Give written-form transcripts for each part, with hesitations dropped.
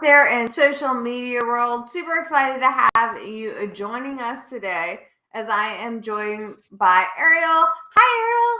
there in social media world. Super excited to have you joining us today as I am joined by Ariel. Hi,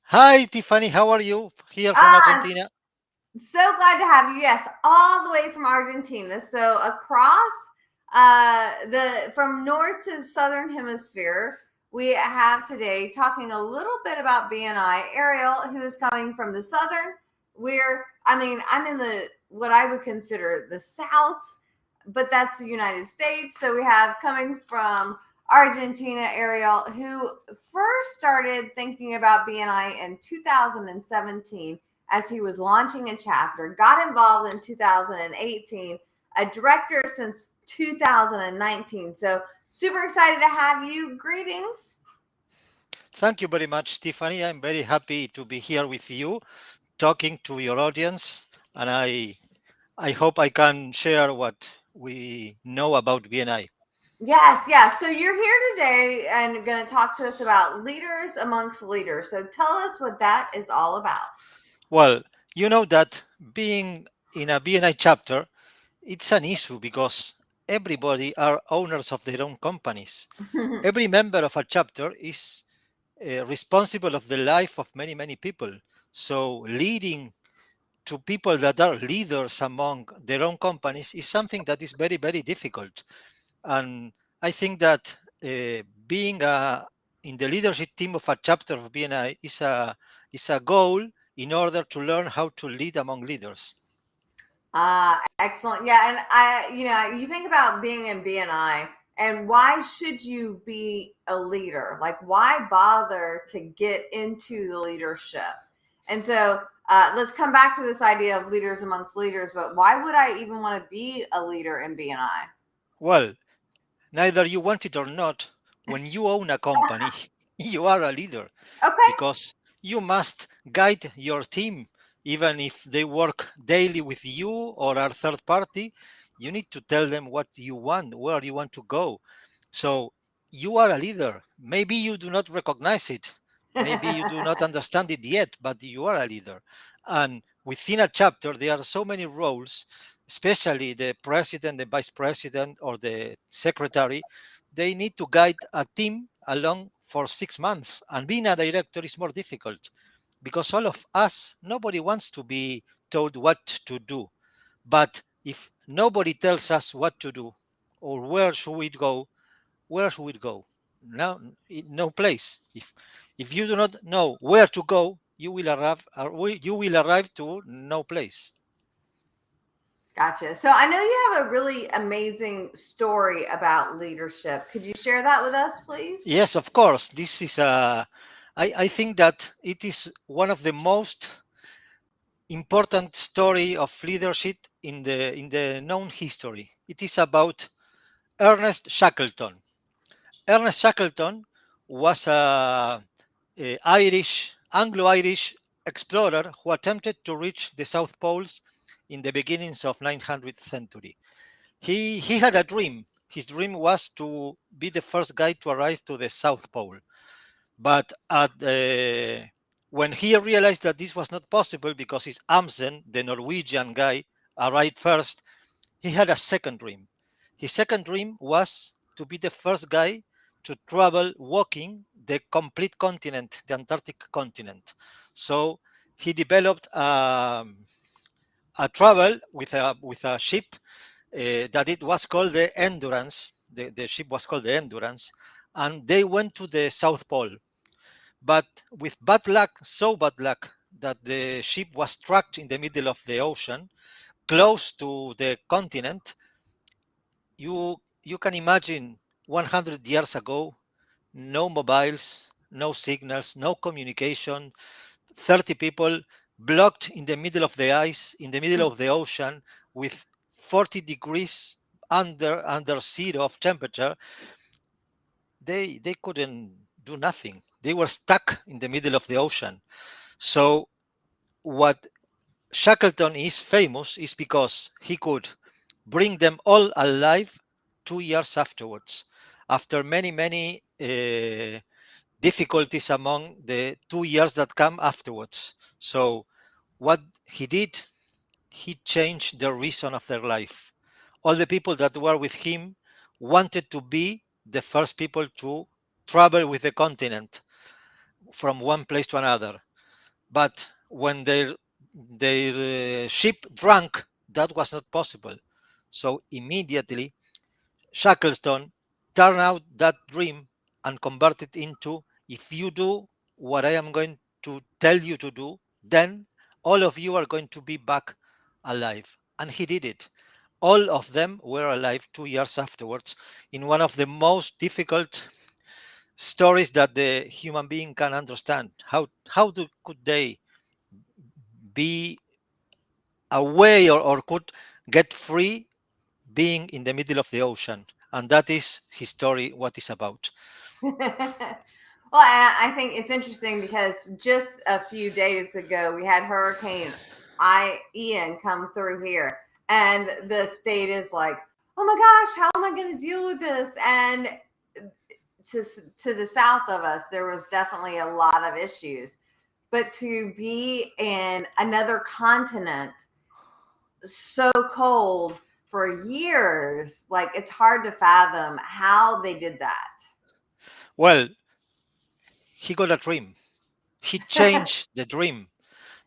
Hi, Tiffany. How are you? Here Ariel. from Argentina. So glad to have you. Yes, all the way from Argentina. So across the from north to the southern hemisphere, we have today talking a little bit about BNI. Ariel, who is coming from the southern, I'm in the what I would consider the south, but that's the United States. So we have coming from Argentina, Ariel, who first started thinking about BNI in 2017 as he was launching a chapter, got involved in 2018, a director since 2019. So super excited to have you. Greetings. Thank you very much, Tiffany. I'm very happy to be here with you, talking to your audience, and I hope I can share what we know about BNI. Yes, yes. So you're here today and going to talk to us about leaders amongst leaders. So tell us what that is all about. Well, you know that being in a BNI chapter, it's an issue because everybody are owners of their own companies. Every member of a chapter is responsible of the life of many people. So leading to people that are leaders among their own companies is something that is very difficult. And I think that being in the leadership team of a chapter of BNI is a goal in order to learn how to lead among leaders. Excellent. Yeah, and you think about being in BNI and why should you be a leader? Like, why bother to get into the leadership? And so, let's come back to this idea of leaders amongst leaders. But why would I even want to be a leader in BNI? Well, neither you want it or not, when you own a company, you are a leader Okay. because you must guide your team. Even if they work daily with you or are third party, you need to tell them what you want, where you want to go. So you are a leader. Maybe you do not recognize it. Maybe you do not understand it yet, but you are a leader. And within a chapter, there are so many roles, especially the president, the vice president, or the secretary. They need to guide a team along for 6 months. And being a director is more difficult because all of us, nobody wants to be told what to do. But if nobody tells us what to do or where should we go, where should we go? No, no place. If you do not know where to go, you will arrive to no place. Gotcha. So I know you have a really amazing story about leadership. Could you share that with us, please? Yes, of course. This is a. I think that it is one of the most important story of leadership in the known history. It is about Ernest Shackleton. Ernest Shackleton was a Anglo-Irish explorer who attempted to reach the South Poles in the beginnings of 900th century. He had a dream. His dream was to be the first guy to arrive to the South Pole. But when he realized that this was not possible because his Amundsen, the Norwegian guy, arrived first, he had a second dream. His second dream was to be the first guy to travel walking the complete continent, the Antarctic continent. So he developed a travel with a ship that it was called the Endurance. The ship was called the Endurance, and they went to the South Pole. But with bad luck, so bad luck that the ship was trapped in the middle of the ocean, close to the continent. You can imagine 100 years ago, no mobiles, no signals, no communication, 30 people blocked in the middle of the ice, in the middle of the ocean, with 40 degrees under zero of temperature. They couldn't do nothing. They were stuck in the middle of the ocean. So what Shackleton is famous is because he could bring them all alive 2 years afterwards, after many difficulties among the 2 years that come afterwards. So what he did, he changed the reason of their life. All the people that were with him wanted to be the first people to travel with the continent from one place to another. But when their ship drank, that was not possible. So immediately Shackleton turned out that dream and converted into, if you do what I am going to tell you to do, then all of you are going to be back alive. And he did it. All of them were alive 2 years afterwards in one of the most difficult stories that the human being can understand. Could they be away, or could get free being in the middle of the ocean? And that is his story, what is about. Well, I think it's interesting because just a few days ago we had Hurricane Ian come through here, and the state is like, "Oh my gosh, how am I going to deal with this?" And to to the south of us, there was definitely a lot of issues. But to be in another continent so cold for years, like it's hard to fathom how they did Well, he got a dream. He that. changed the dream.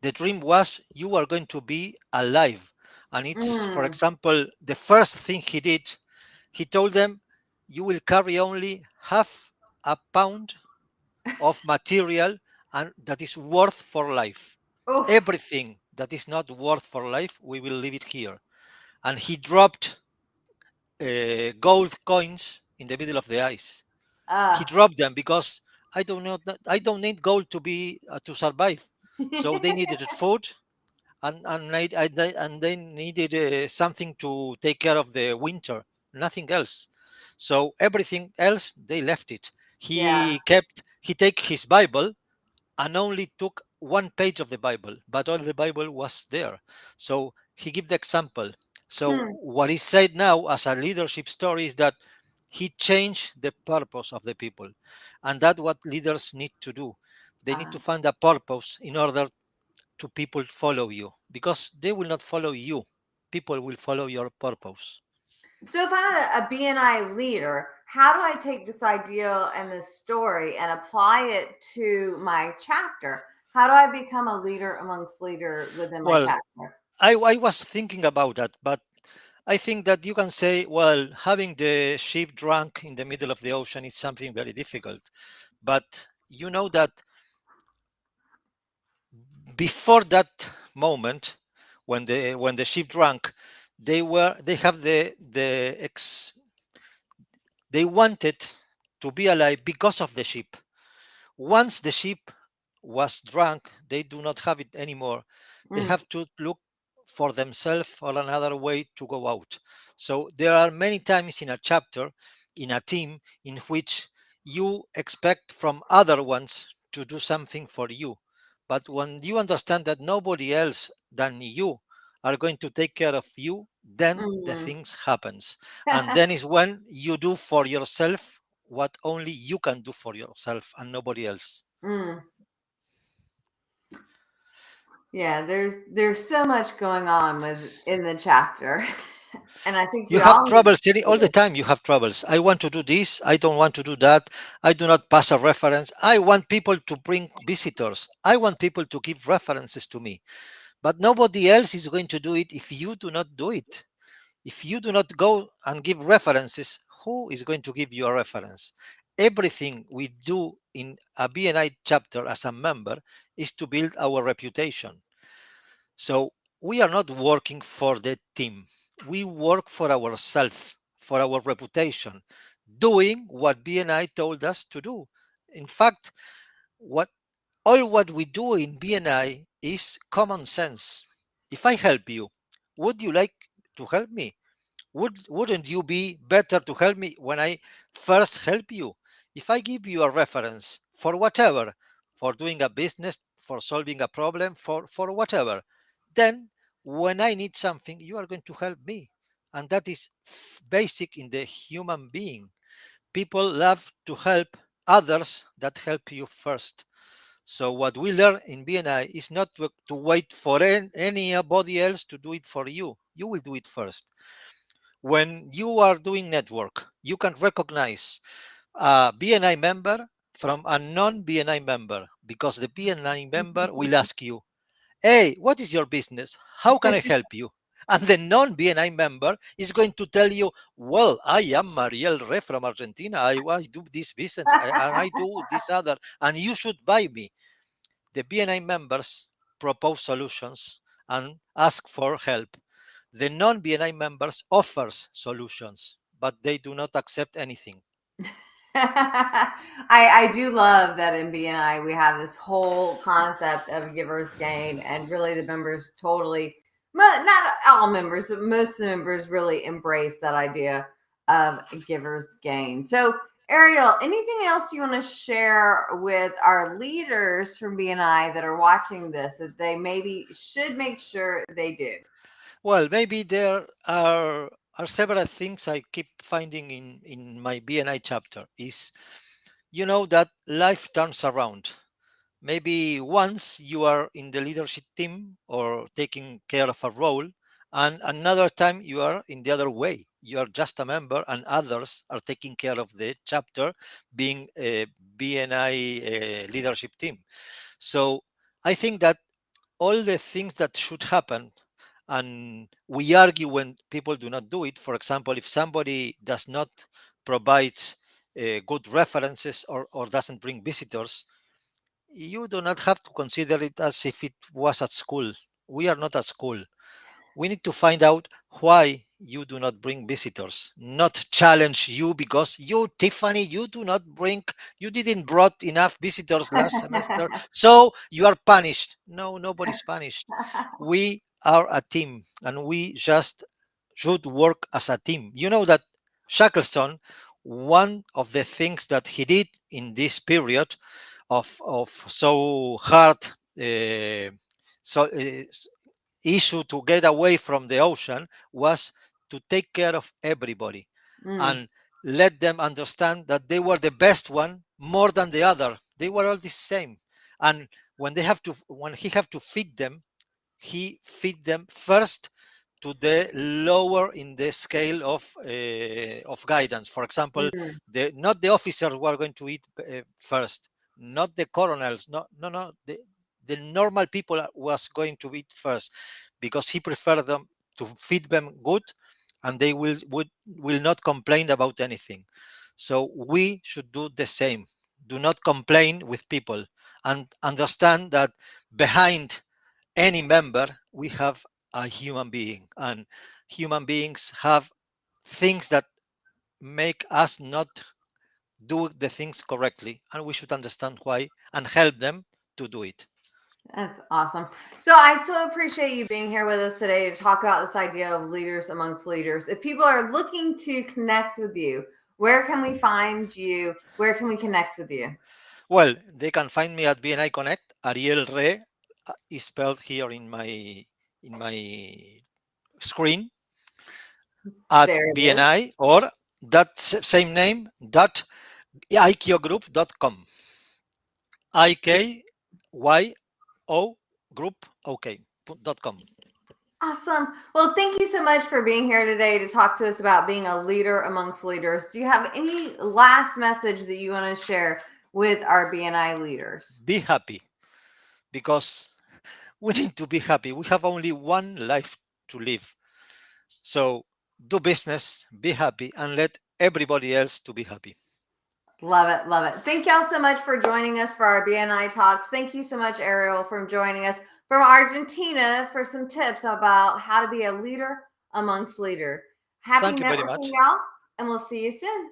The dream was you are going to be alive. And it's, for Mm. example, the first thing he did, he told them, you will carry only half a pound of material and that is worth for life. Oof. Everything that is not worth for life, we will leave it here. And he dropped gold coins in the middle of the ice. He Uh. dropped them because I don't need gold to survive. So they needed food, and they needed something to take care of the winter, nothing else. So everything else they left it. Yeah. He take his Bible and only took one page of the Bible, but all the Bible was there. So he gave the example. So Hmm. what is said now as a leadership story is that he changed the purpose of the people, and that's what leaders need to do. They need Uh, to find a purpose in order to people follow you, because they will not follow you. People will follow your purpose. so if I'm a BNI leader, how do I take this idea and this story and apply it to my chapter? How do I become a leader amongst leader within my Well, chapter? I was thinking about that, but I think that you can say, well, having the ship drunk in the middle of the ocean is something very difficult. But you know that before that moment, when the ship drank, they have they wanted to be alive because of the ship. Once the ship was drunk, they do not have it anymore. They Mm. have to look for themselves or another way to go out. So there are many times in a chapter, in a team, in which you expect from other ones to do something for you. But when you understand that nobody else than you are going to take care of you, then the Mm. things happens. And then is when you do for yourself what only you can do for yourself and nobody else. Mm. Yeah, there's so much going on with in the chapter. And I think You we have all need troubles all the to. time. You have troubles. I want to do this. I don't want to do that. I do not pass a reference. I want people to bring visitors. I want people to give references to me. But nobody else is going to do it if you do not do it. If you do not go and give references, who is going to give you a reference? Everything we do in a BNI chapter as a member is to build our reputation. So we are not working for the team. We work for ourselves, for our reputation, doing what BNI told us to do. In fact, what what we do in BNI is common sense. If I help you, would you like to help me? Wouldn't you be better to help me when I first help you? If I give you a reference for whatever, for doing a business, for solving a problem, for whatever, then when I need something, you are going to help me. And that is basic in the human being. People love to help others that help you first. So what we learn in BNI is not to wait for anybody else to do it for you. You will do it first. When you are doing network, you can recognize a BNI member from a non-BNI member, because the BNI member will ask you, hey, what is your business? How can I help you? And the non-BNI member is going to tell you, well, I am Ariel Re from Argentina. I do this business and I do this other, and you should buy me. The BNI members propose solutions and ask for help. The non-BNI members offers solutions, but they do not accept anything. I do love that in BNI we have this whole concept of givers gain, and really the members totally, not all members, but most of the members really embrace that idea of givers gain. So, Ariel, anything else you want to share with our leaders from BNI that are watching this that they maybe should make sure they do? Well, maybe there are several things I keep finding in my BNI chapter. Is, that life turns around. Maybe once you are in the leadership team or taking care of a role, and another time you are in the other way. You are just a member, and others are taking care of the chapter, being a BNI leadership team. So I think that all the things that should happen, and we argue when people do not do it. For example, if somebody does not provide good references, or doesn't bring visitors, you do not have to consider it as if it was at school. We are not at school. We need to find out why you do not bring visitors, not challenge you because you, Tiffany, you didn't brought enough visitors last semester, so you are punished. No, nobody's punished. We are a team, and we just should work as a team. You know that Shackleton, one of the things that he did in this period of so hard uh, so issue to get away from the ocean, was to take care of everybody Mm, and let them understand that they were the best one more than the other. They were all the same. And when he have to feed them, he feed them first to the lower in the scale of guidance. For example, mm, not the officers who are going to eat first, not the colonels, no, the normal people was going to eat first, because he preferred them to feed them good, and they will not complain about anything. So we should do the same. Do not complain with people, and understand that behind any member we have a human being, and human beings have things that make us not do the things correctly, and we should understand why and help them to do it. that's awesome. So I so appreciate you being here with us today to talk about this idea of leaders amongst leaders. If people are looking to connect with you, where can we find you? Where can we connect with you? Well, they can find me at BNI Connect. Ariel Re is spelled here in my screen, at There it is. BNI, or that same name dot ikyogroup.com. IKYO group OK.com. Awesome. Well, thank you so much for being here today to talk to us about being a leader amongst leaders. Do you have any last message that you want to share with our BNI leaders? Be happy, because we need to be happy. We have only one life to live. So do business, be happy, and let everybody else to be happy. Love it. Love it. Thank y'all so much for joining us for our BNI talks. Thank you so much, Ariel, for joining us from Argentina for some tips about how to be a leader amongst leaders. Happy Thank you very networking, much. y'all, and we'll see you soon.